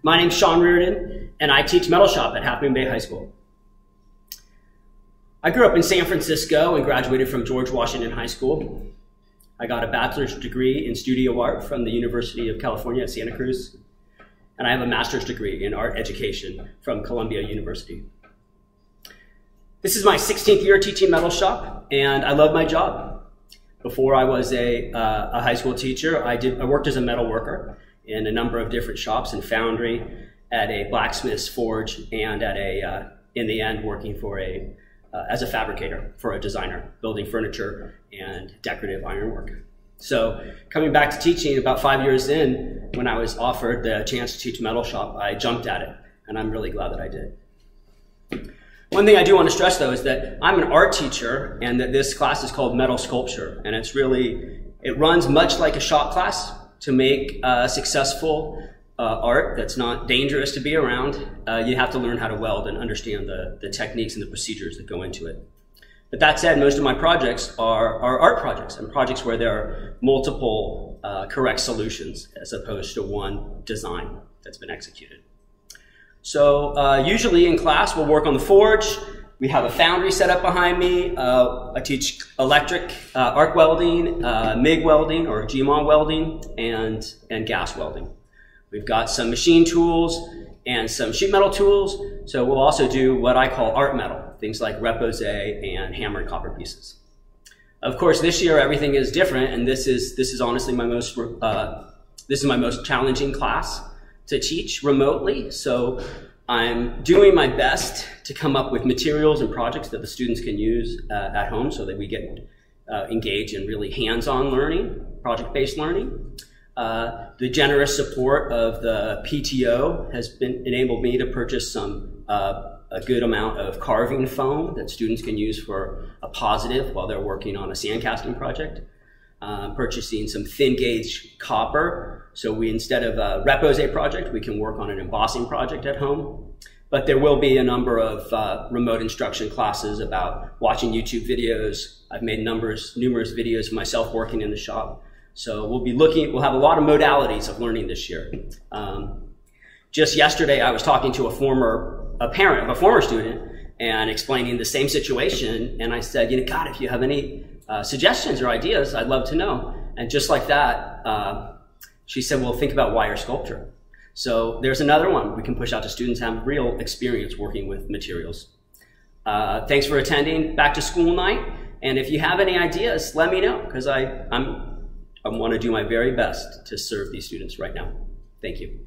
My name's Sean Reardon, and I teach metal shop at Half Moon Bay High School. I grew up in San Francisco and graduated from George Washington High School. I got a bachelor's degree in studio art from the University of California at Santa Cruz, and I have a master's degree in art education from Columbia University. This is my 16th year teaching metal shop, and I love my job. Before I was a high school teacher, I worked as a metal worker in a number of different shops and foundry, at a blacksmith's forge, and at in the end, working for as a fabricator for a designer, building furniture and decorative ironwork. So coming back to teaching, about 5 years in, when I was offered the chance to teach metal shop, I jumped at it, and I'm really glad that I did. One thing I do want to stress, though, is that I'm an art teacher, and that this class is called Metal Sculpture, and it runs much like a shop class. To make successful art that's not dangerous to be around, you have to learn how to weld and understand the techniques and the procedures that go into it. But that said, most of my projects are art projects, and projects where there are multiple correct solutions as opposed to one design that's been executed. So usually in class, we'll work on the forge. We have a foundry set up behind me. I teach electric arc welding, MIG welding or GMON welding, and gas welding. We've got some machine tools and some sheet metal tools. So we'll also do what I call art metal, things like repose and hammered copper pieces. Of course, this year everything is different, and this is honestly my most challenging class to teach remotely. So I'm doing my best to come up with materials and projects that the students can use at home so that we get engaged in really hands-on learning, project-based learning. The generous support of the PTO has enabled me to purchase a good amount of carving foam that students can use for a positive while they're working on a sandcasting project. Purchasing some thin gauge copper, so we, instead of a repose project, we can work on an embossing project at home. But there will be a number of remote instruction classes about watching YouTube videos. I've made numerous videos of myself working in the shop. So we'll have a lot of modalities of learning this year. Just yesterday, I was talking to a parent of a former student and explaining the same situation. And I said, God, if you have any suggestions or ideas, I'd love to know. And just like that, she said, well, think about wire sculpture. So there's another one we can push out to students who have real experience working with materials. Thanks for attending Back to School Night. And if you have any ideas, let me know, because I want to do my very best to serve these students right now. Thank you.